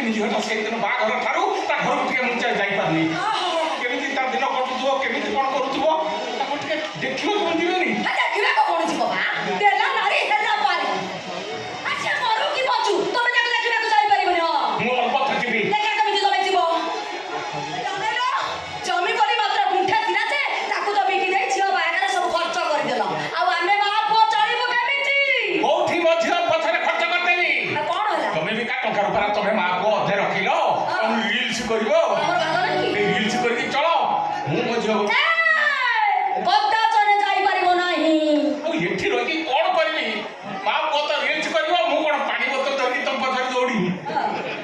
ଦେଖିନି ଝିଅଟା ସେଇଦିନ ବାହାଘର ଠାରୁ ତା ଘରକୁ ଟିକେ ମୁଁ ଯାଇପାରୁନି କେମିତି ତା ଦିନ କଟୁଥିବ କେମିତି କ'ଣ କରୁଥିବ ତାକୁ ଟିକେ ଦେଖିବାକୁ ମୁଁ ଯିବେନି ଦେଖିବାକୁ କଣ ଯିବ ମା ଦେଲା ନାରୀ ହେଲା ପାରି ଆଚ୍ଛା ମରୁ କି ବଚୁ ତମେ ତାକୁ ଦେଖିବାକୁ ଯାଇପାରିବନି ମୁଁ ଅଳ୍ପ ଥକିବି ଦେଖା କେମିତି ତମେ ଯିବ ଜମି କରି ମାତ୍ର ଗୁଣ୍ଠା ଥିଲା ଯେ ତାକୁ ତ ବିକି ଦେଇ ଝିଅ ବାହାଘର ସବୁ ଖର୍ଚ୍ଚ କରିଦେଲ ଆଉ ଆମେ ମା ପୁଅ ଚଳିବୁ କେମିତି କୋଉଠି ମୋ ଝିଅ ପଛରେ ଖର୍ଚ୍ଚ କରିଦେବି କଣ ହେଲା ତମେ ବି କା ଟଙ୍କା ରୂପାରେ ତମେ ମା ପୁଅ ଅଧେ ରଖିଲ ରିଲ୍ସ କରିବ ରିଲ୍ସ କରିକି ଚଳ ମୁଁ ମୋ ଝିଅ କଦାଚରେ ଯାଇପାରିବ ନାହିଁ ଆଉ ଏଠି ରହିକି କ'ଣ କରିବି ମା ପୁଅ ତ ରିଲ୍ସ କରିବ ମୁଁ କ'ଣ ପାଣି ବୋତଲ ଧରିକି ତମ ପଛରେ ଦୌଡ଼ିବି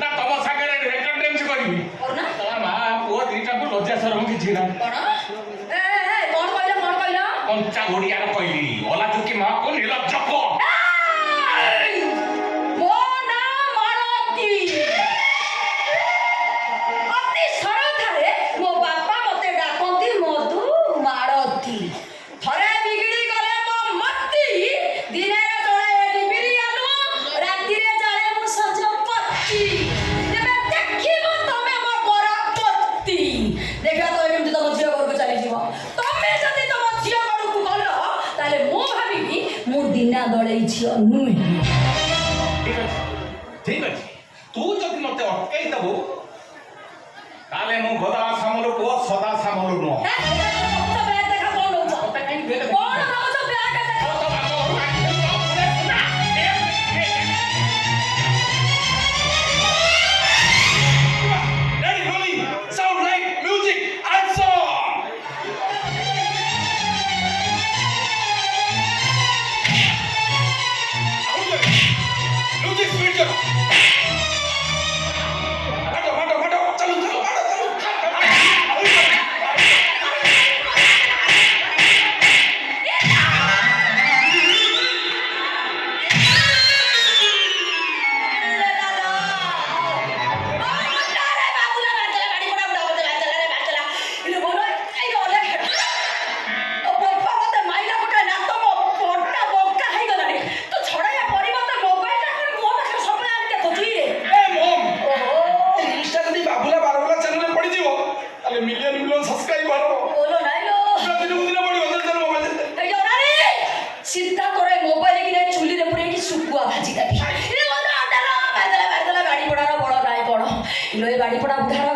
ନା ତମ ସାଙ୍ଗରେ ରେକର୍ଡ ଡ୍ୟାନ୍ସ କରିବି ମା ପୁଅ ଦିଟାକୁ ଲଜ୍ଜା ସରମ କିଛି ନାହିଁ କଣ କହିଲ କଞ୍ଚା ଓଡ଼ିଆର କହିଲି ଅଲାଜୁ କି ମା ପୁଅ ନିର୍ଲଜ୍ଜ ପୁଅ ଦଳେଇ ଝିଅ ନୁହେଁ ଠିକ ଅଛି ତୁ ଯଦି ମତେ ଅଟକେଇ ଦେବୁ ତାହେଲେ ମୁଁ ଗଦା ସାମଲ ପୁଅ ସଦା ସାମଲ ନୁହଁ ଗାଡ଼ି ପଡ଼ା ଉଧାର